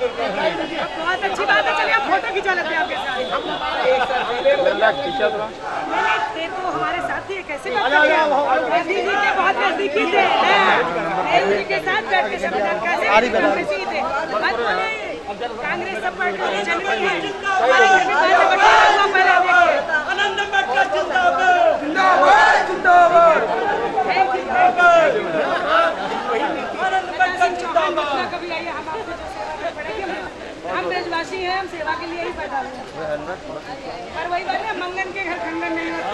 बहुत अच्छी बात है, चलिए आप फोटो खिंचा लेते हैं आपके साथ। नहीं, तो हमारे साथी है, कैसे बात करें? गांधी जी के बहुत नजदीकी थे, नेहरू जी के साथ बैठ के संविधान कैसे कांग्रेसी थे। बात बोले कांग्रेस सब पार्टी जनरल है, हमारे घर में पहले देखिए आनंद अम्बेडकर जिंदाबाद जिंदाबाद जिंदाबाद। थैंक यू कभी आइए, हम आपसे जो सेवा कर पड़ेंगे। हम ब्रजवासी हैं, हम सेवा के लिए ही पैदा हुए। पर वही बात है, मंगन के घर खंगन नहीं होता।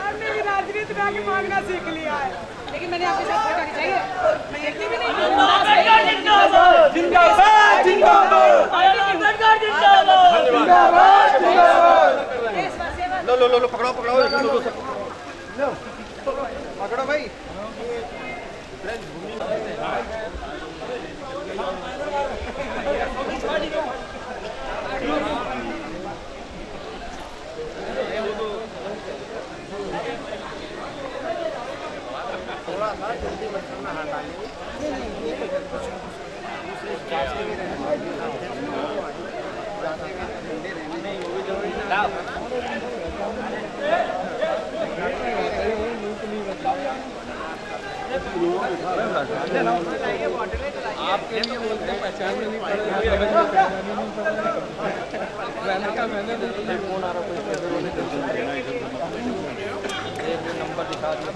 हमने भी राजनीति में आके मांगना सीख लिया है, लेकिन मैंने आपके साथ फोटो खिंचाई है, मैं देखती भी नहीं। जिंदाबाद जिंदाबाद जिंदाबाद लो लो लो पकड़ो पकड़ो पकड़ो भाई। थोड़ा सा जल्दी मत करना, हाथ आने आपके लिए बोलते हैं पहचान में नहीं पड़ेगा। मैंने कहा मैंने फोन आ रहा कोई नंबर दिखा दिया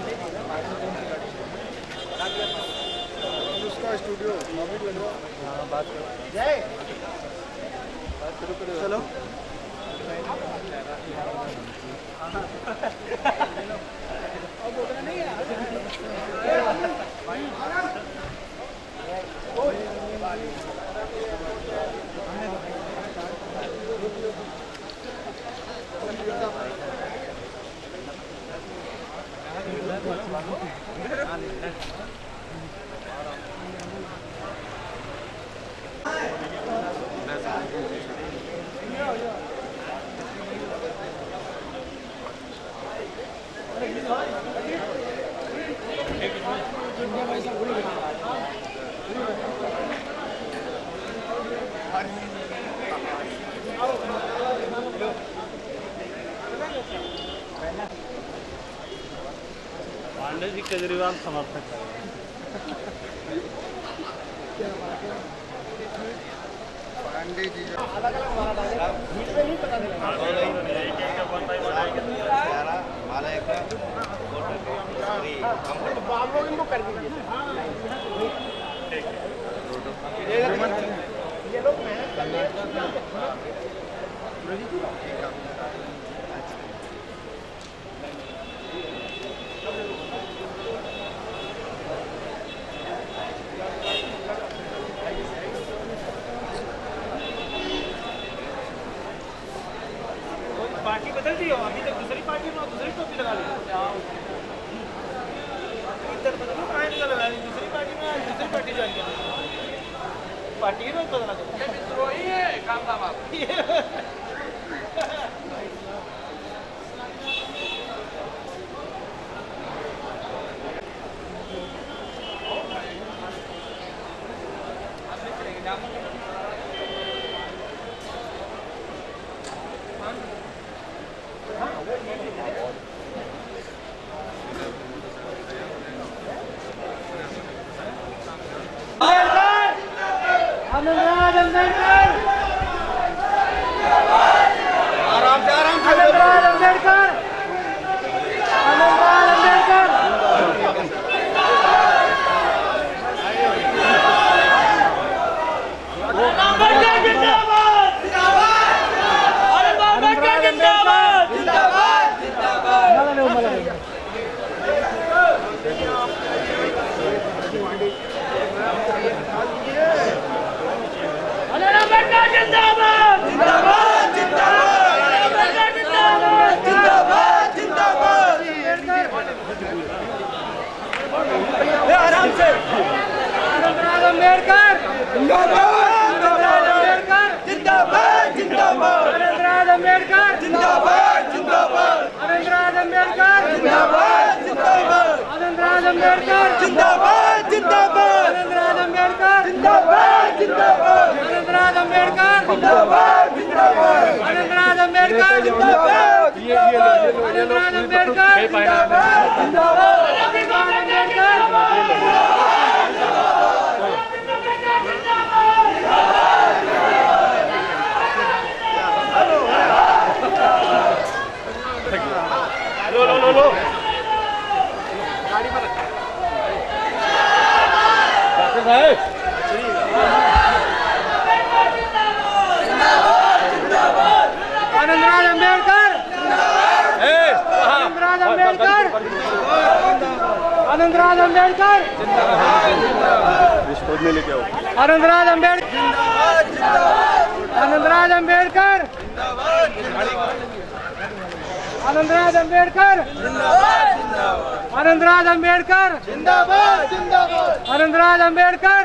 उसका स्टूडियो। हाँ बात करो, जय बात शुरू करो। चलो पांडे जी केजरीवाल समर्थक है। पांडे जी कर दीजिए। पार्टी बदल दी हो, अभी तक दूसरी पार्टी में दूसरी टोपी लगा ली। इधर बदलो कहाँ निकल रहा है, दूसरी पार्टी में दूसरी पार्टी ज्वाइन कर पार्टी ही नहीं बदला वही है काम दाम आप। आराम से अम्बेडकर जिंदाबाद जिंदाबाद जिंदाबाद आनंदराज अंबेडकर आनंदराज अंबेडकर लो आनंदराज अंबेडकर आनंदराज अंबेडकर आनंदराज अंबेडकर आनंदराज अंबेडकर आनंदराज अंबेडकर आनंदराज अंबेडकर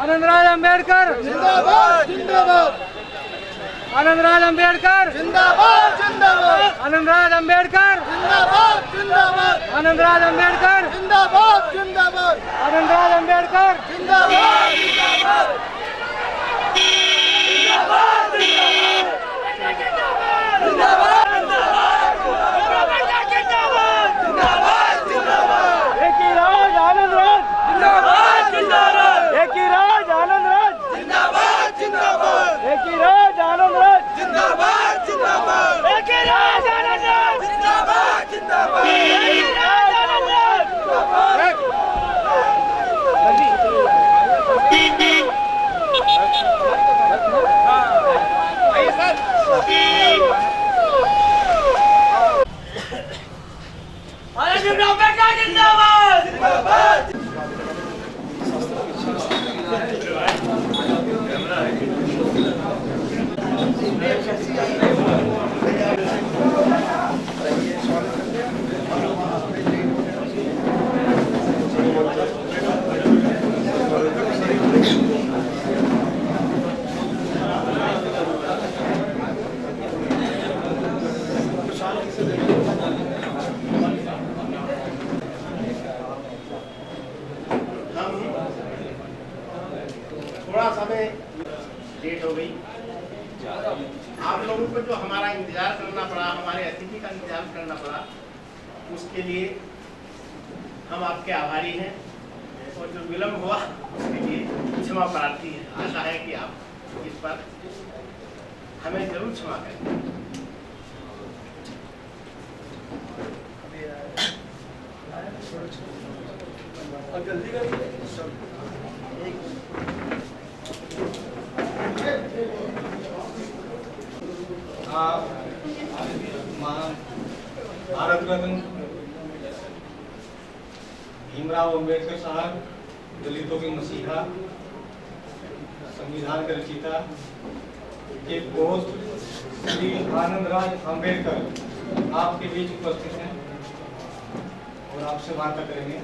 आनंदराज अंबेडकर आनंदराज अंबेडकर आनंदराज अंबेडकर आनंदराज अंबेडकर आनंदराज अंबेडकर आनंदराज अंबेडकर आनंदराज अंबेडकर एक ही राज आनंद राज एक ही राज आनंद राज एक ही राज आनंद राज एक ही राज आनंद राज थोड़ा समय लेट हो गई। आप लोगों को जो हमारा इंतजार करना पड़ा, हमारे अतिथि का इंतजार करना पड़ा, उसके लिए हम आपके आभारी हैं और जो विलम्ब हुआ उसके लिए क्षमा प्रार्थी है। आशा है कि आप इस पर हमें जरूर क्षमा करें। जल्दी भारत रत्न भीमराव अंबेडकर साहब, दलितों के मसीहा, संविधान के रचयिता के दोस्त श्री आनंदराज अंबेडकर आपके बीच उपस्थित हैं और आपसे वार्ता करेंगे।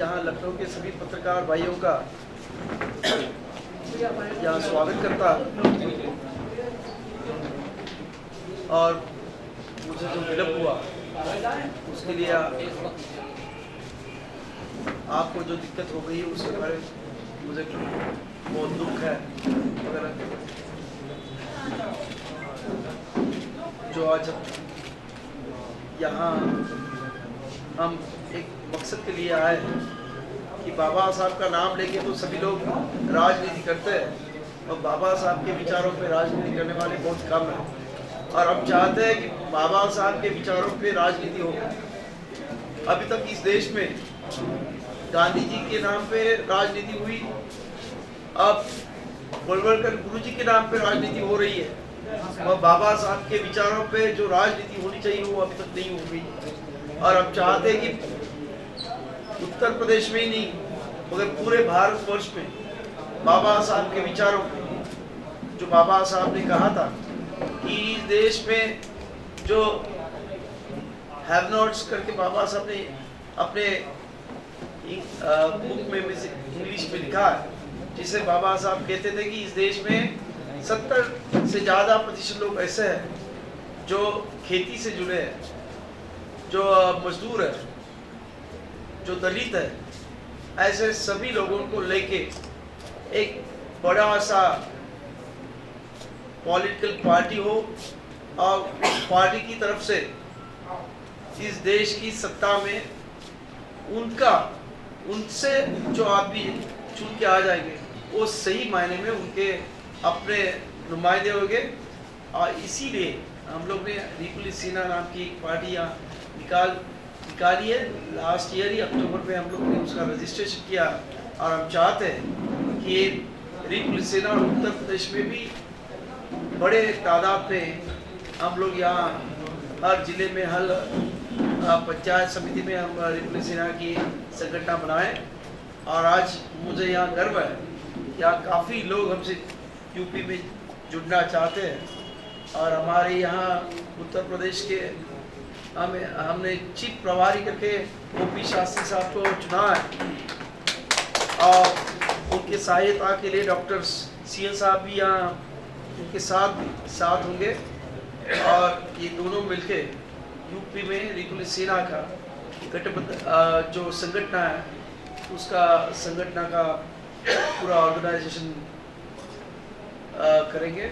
यहाँ लखनऊ के सभी पत्रकार भाइयों का यहाँ स्वागत करता और मुझे जो विलम्ब हुआ उसके लिए आपको जो दिक्कत हो गई उसके बारे में मुझे बहुत दुख है। मगर जो आज यहाँ हम एक मकसद के लिए आए हैं कि बाबा साहब का नाम लेके तो सभी लोग राजनीति करते हैं और बाबा साहब के विचारों पे राजनीति करने वाले बहुत कम हैं और हम चाहते हैं कि बाबा साहब के विचारों पे राजनीति हो। अभी तक इस देश में गांधी जी के नाम पे राजनीति हुई, अब गोलवलकर गुरु जी के नाम पे राजनीति हो रही है और बाबा साहब के विचारों पे जो राजनीति होनी चाहिए वो अभी तक नहीं हो गई। और हम चाहते हैं कि उत्तर प्रदेश में ही नहीं मगर पूरे भारतवर्ष में बाबा साहब के विचारों पे, जो बाबा साहब ने कहा था कि इस देश में जो हैव नॉट्स करके बाबा साहब ने अपने बुक में इंग्लिश में लिखा है, जिसे बाबा साहब कहते थे कि इस देश में 70 से ज़्यादा प्रतिशत लोग ऐसे हैं जो खेती से जुड़े हैं, जो मजदूर है, जो दलित है, ऐसे सभी लोगों को लेके एक बड़ा सा पॉलिटिकल पार्टी हो और उस पार्टी की तरफ से इस देश की सत्ता में उनसे जो आदमी चुन के आ जाएंगे वो सही मायने में उनके अपने नुमाइंदे होंगे। और इसीलिए हम लोग ने रिपब्लिक सेना नाम की एक पार्टी यहाँ निकाली है। लास्ट ईयर ही अक्टूबर में हम लोग ने उसका रजिस्ट्रेशन किया और हम चाहते हैं कि रिपब्लिक सेना और उत्तर प्रदेश में भी बड़े तादाद में हम लोग यहाँ हर जिले में हर पंचायत समिति में हम रिपब्लिक सेना की संगठन बनाएं। और आज मुझे यहाँ गर्व है, यहाँ काफ़ी लोग हमसे यूपी में जुड़ना चाहते हैं। और हमारे यहाँ उत्तर प्रदेश के हमने चीफ प्रभारी करके ओपी शास्त्री साहब को चुना है और उनके सहायता के लिए डॉक्टर सीएन साहब भी यहाँ उनके साथ होंगे। और ये दोनों मिलके यूपी में रिपब्लिक सेना का गठबंधन जो संगठन है उसका संगठन का पूरा ऑर्गेनाइजेशन करेंगे।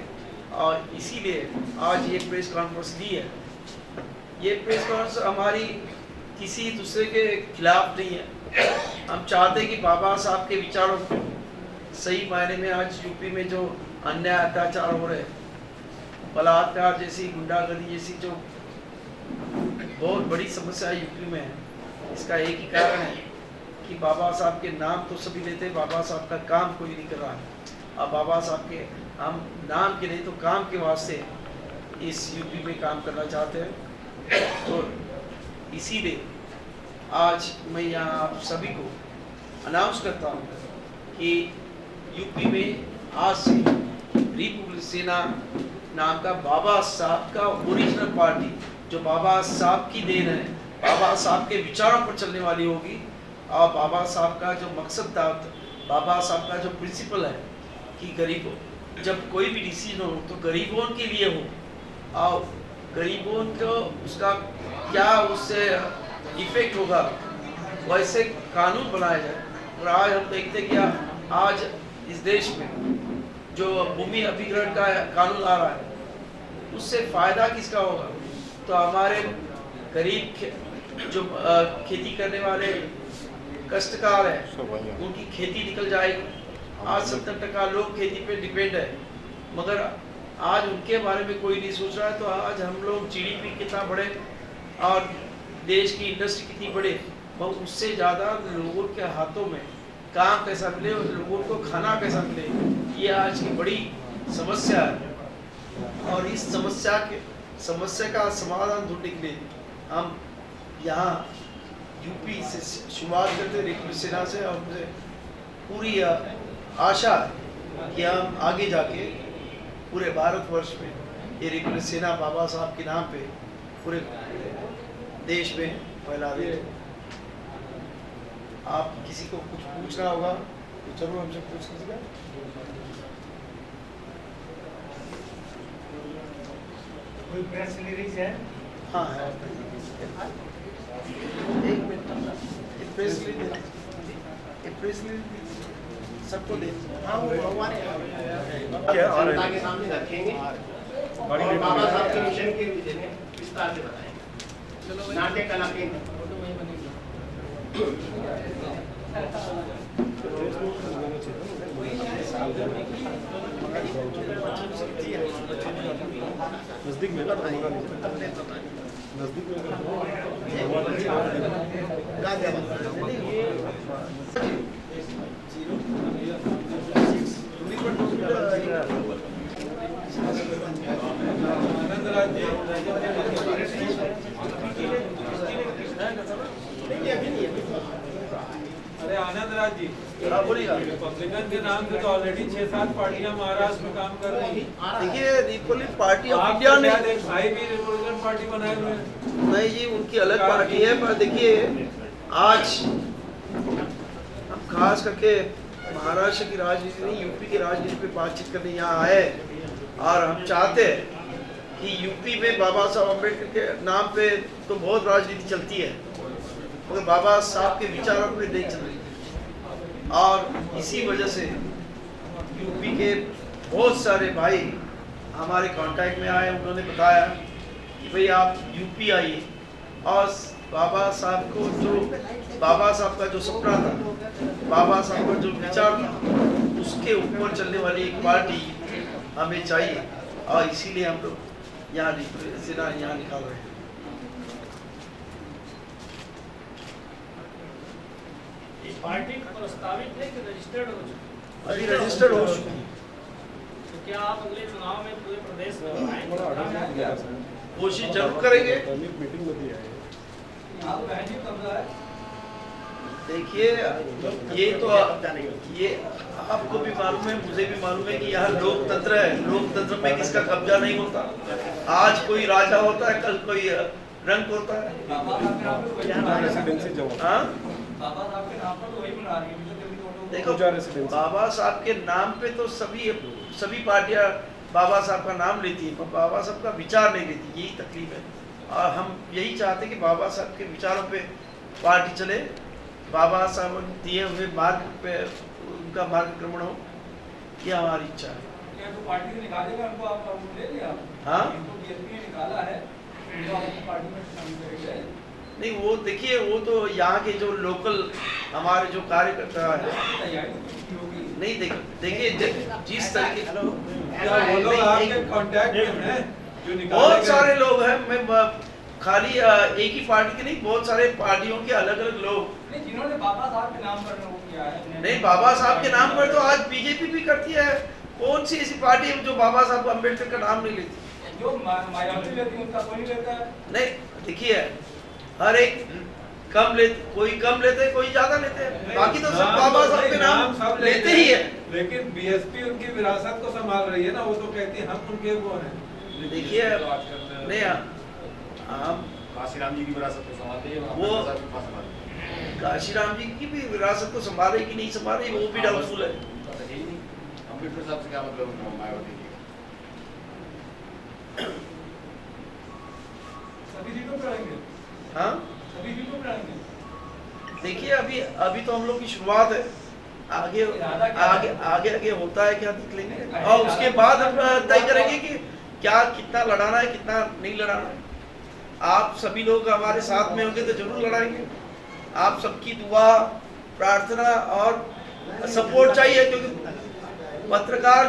और इसीलिए आज ये प्रेस कॉन्फ्रेंस दी है। ये प्रेस कॉन्फ्रेंस हमारी किसी दूसरे के खिलाफ नहीं है। हम चाहते हैं कि बाबा साहब के विचारों को सही मायने में आज यूपी में जो अन्याय अत्याचार हो रहे, बलात्कार जैसी, गुंडागर्दी जैसी जो बहुत बड़ी समस्या यूपी में है, इसका एक ही कारण है कि बाबा साहब के नाम तो सभी लेते हैं, बाबा साहब का काम कोई नहीं कर रहा है। अब बाबा साहब के हम नाम के नहीं तो काम के वास्ते इस यूपी में काम करना चाहते हैं। तो इसीलिए आज मैं यहाँ आप सभी को अनाउंस करता हूँ कि यूपी में आज से रिपब्लिक सेना नाम का बाबा साहब का ओरिजिनल पार्टी जो बाबा साहब की देन है, बाबा साहब के विचारों पर चलने वाली होगी। और बाबा साहब का जो मकसद था, बाबा साहब का जो प्रिंसिपल है कि गरीबों जब कोई भी डिसीजन हो तो गरीबों के लिए हो और गरीबों को उसका क्या उससे इफेक्ट होगा वैसे कानून बनाया जाए। और आज हम देखते कि आज इस देश में जो भूमि अधिग्रहण का कानून आ रहा है उससे फायदा किसका होगा? तो हमारे गरीब जो खेती करने वाले कष्टकार हैं उनकी खेती निकल जाएगी। आज 70% लोग खेती पे डिपेंड है, मगर आज उनके बारे में कोई नहीं सोच रहा है। तो आज हम लोग जीडीपी कितना बढ़े और देश की इंडस्ट्री कितनी बढ़े, और उससे ज़्यादा लोगों के हाथों में काम कैसा मिले और लोगों को खाना कैसा मिले, ये आज की बड़ी समस्या है। और इस समस्या का समाधान ढूंढने के लिए हम यहाँ यूपी से शुरुआत करते हैं, रिपब्लिक सेना से। और मुझे पूरी आशा है कि हम आगे जाके पूरे भारतवर्ष में ये रिपब्लिक सेना बाबा साहब के नाम पे पूरे देश में फैला दें। आप किसी को कुछ पूछना होगा तो जरूर हमसे पूछ लीजिएगा। कोई प्रेस रिलीज है? हाँ है, एक मिनट, प्रेस रिलीज सबको दे। हाँ, वो भगवान जनता के सामने रखेंगे और बाबा साहब के मिशन के विषय में विस्तार से बताएंगे। नाट्य कला के नजदीक में नजदीक अरे आनंद राज जी, बोलिएगा। रिपब्लिकन के नाम से तो ऑलरेडी 6-7 पार्टियां महाराष्ट्र में काम कर रही हैं। देखिए, रिपब्लिक पार्टी ऑफ आप इंडिया तो ने शायद एक भाई भी रिपब्लिकन पार्टी बनाए हुए हैं। नहीं जी, उनकी अलग पार्टी है। पर देखिए, आज हम खास करके महाराष्ट्र की राजनीति नहीं, यूपी की राजनीति पे बातचीत करने यहाँ आए। और हम चाहते हैं कि यूपी में बाबा साहब अम्बेडकर के नाम पे तो बहुत राजनीति चलती है, मगर बाबा साहब के विचारों पे नहीं चल रही। और इसी वजह से यूपी के बहुत सारे भाई हमारे कांटेक्ट में आए, उन्होंने बताया कि भाई आप यूपी आइए और बाबा साहब को जो बाबा साहब का जो सपना था, बाबा साहब का जो विचार था, उसके ऊपर चलने वाली एक पार्टी हमें चाहिए और इसीलिए हम लोग यहाँ निकाल रहे हैं। पार्टी प्रस्तावित है कि रजिस्टर्ड हो चुकी है? अभी रजिस्टर्ड हो चुकी है। तो क्या आप अगले चुनाव में पूरे प्रदेश में आएंगे? कोशिश जरूर करेंगे। देखिए ये तो ये आपको भी मालूम है, मुझे भी मालूम है कि यहाँ लोकतंत्र है। लोकतंत्र में किसका कब्जा नहीं होता। आज कोई राजा होता है, कल कोई रंक होता है। देखो बाबा साहब के नाम पे तो सभी पार्टियां बाबा साहब का नाम लेती है, पर बाबा साहब का विचार नहीं लेती। यही तकलीफ है और हम यही चाहते हैं कि बाबा साहब के विचारों पे पार्टी चले, बाबा साहब दिए हुए मार्ग पे उनका मार्गक्रमण हो, ये हमारी इच्छा है। तो पार्टी से निकालेगा उनको, आप ले लिया? हाँ बीएसपी ने निकाला है, तो आप पार्टी में शामिल करेंगे? नहीं, वो देखिए वो तो यहाँ के जो लोकल हमारे जो कार्यकर्ता है, नहीं देखिए जिस तरीके बहुत सारे लोग हैं। मैं खाली एक ही पार्टी के नहीं, बहुत सारे पार्टियों के अलग अलग लोग जिन्होंने बाबा साहब के नाम पर वो किया है। नहीं, बाबा साहब के नाम पर तो आज बीजेपी भी करती है। कौन सी ऐसी पार्टी है जो बाबा साहब अम्बेडकर का नाम नहीं लेती? जो मायावती लेती है उसका कोई लेता है। नहीं देखिए, हर एक कम लेते, कोई कम लेते हैं, कोई ज्यादा लेते हैं, बाकी तो सब बाबा साहब के नाम सब लेते ही है। लेकिन बीएसपी उनकी विरासत को संभाल रही है ना, वो तो कहती है हम उनके वो हैं। देखिए नहीं, हम काशीराम जी की विरासत को संभालते हैं, वो काशीराम जी की भी विरासत को संभाले कि नहीं संभाले वो भी डाउटफुल है। अम्बेडकर साहब से क्या मतलब मायावती जी? सभी सीटों पर आएंगे। हाँ सभी सीटों पर आएंगे। देखिए अभी तो हम लोग की शुरुआत है, आगे आगे आगे आगे होता है क्या देख लेंगे और उसके बाद हम तय करेंगे कि क्या कितना लड़ाना है, कितना नहीं लड़ाना है। आप सभी लोग हमारे साथ में होंगे तो जरूर लड़ाएंगे। आप सबकी दुआ, प्रार्थना और सपोर्ट चाहिए, क्योंकि पत्रकार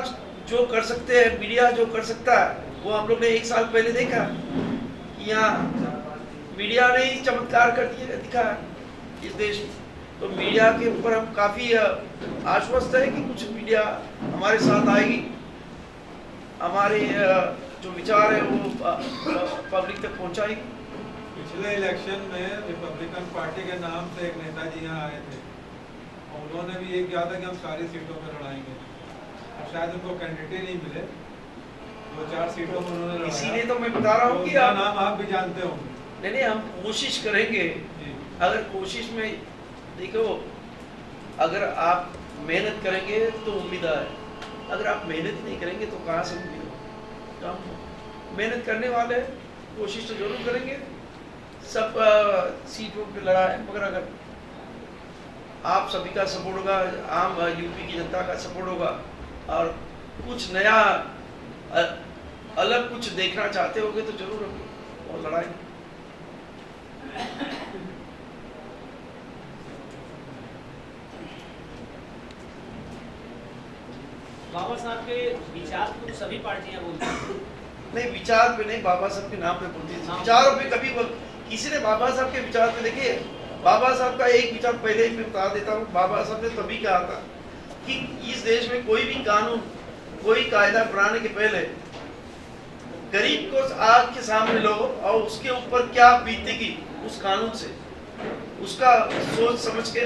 जो कर सकते हैं, मीडिया जो कर सकता है, वो हम लोग ने 1 साल पहले देखा कि यहाँ मीडिया ने ही चमत्कार कर दिया दिखा इस देश में। तो मीडिया के ऊपर हम काफ़ी आश्वस्त है कि कुछ मीडिया हमारे साथ आएगी, हमारे जो विचार है वो पब्लिक तक पहुंचाएगी। पिछले इलेक्शन में रिपब्लिकन पार्टी के नाम से एक नेताजी यहाँ आए थे और उन्होंने भी ये किया था कि हम सारी सीटों पर लड़ाएंगे, और शायद उनको कैंडिडेट नहीं मिले, 2-4 सीटों पर उन्होंने लड़ा। इसीलिए तो मैं बता रहा हूँ कि नाम आप भी जानते होंगे। नहीं, हम कोशिश करेंगे। अगर कोशिश में देखो, अगर आप मेहनत करेंगे तो उम्मीद है, अगर आप मेहनत नहीं करेंगे तो कहाँ से उम्मीद हो। तो हम मेहनत करने वाले हैं, कोशिश तो जरूर करेंगे, सब सीटों पे लड़ा है। मगर अगर आप सभी का सपोर्ट होगा, आम यूपी की जनता का सपोर्ट होगा और कुछ नया अलग कुछ देखना चाहते होगे तो जरूर हम और लड़ाएंगे। बाबा साहब के विचार को सभी पार्टियां बोलती हैं। नहीं, विचार पे नहीं, बाबा साहब के नाम पे बोलती है। विचारों पे कभी किसी ने बाबा साहब के विचार पे, देखिए बाबा साहब का एक विचार पहले ही मैं बता देता हूँ। बाबा साहब ने तभी कहा था कि इस देश में कोई भी कानून, कोई कायदा बनाने के पहले गरीब को आग के सामने लो और उसके ऊपर क्या बीतेगी उस कानून से, उसका सोच समझ के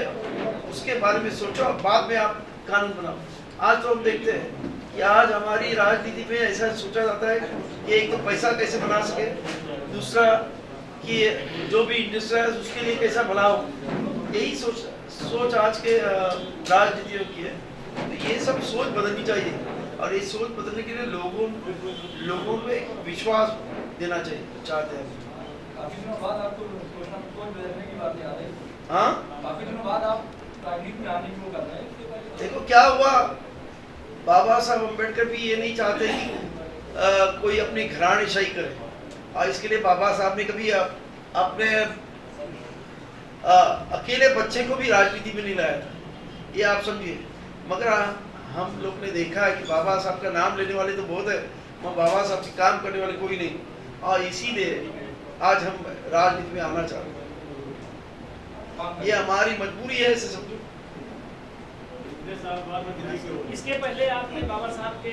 उसके बारे में सोचो, बाद में आप कानून बनाओ। आज तो हम देखते हैं कि आज हमारी राजनीति में ऐसा सोचा जाता है कि एक तो पैसा कैसे बना सके, दूसरा कि जो भी इंडस्ट्री है उसके लिए कैसा भला हो। यही सोच आज के राजनीतियों की है। तो ये सब सोच बदलनी चाहिए और ये सोच बदलने के लिए लोगों में विश्वास देना चाहिए चाहते हैं। काफी दिनों बाद आपको सोच बदलने की बात याद है। हाँ, काफी दिनों बाद आप राजनीति में आने की वो कर रहे हैं। देखो क्या हुआ, बाबा साहब अम्बेडकर भी ये नहीं चाहते कि कोई अपनी घरानेशाही करे, और इसके लिए बाबा साहब ने कभी अपने अकेले बच्चे को भी राजनीति में नहीं लाया था, ये आप समझिए। मगर हम लोग ने देखा है कि बाबा साहब का नाम लेने वाले तो बहुत है, मगर बाबा साहब से काम करने वाले कोई नहीं, और इसीलिए आज हम राजनीति में आना चाहते हैं। ये हमारी मजबूरी है, इसे समझो। इसके पहले आपने बाबा साहब के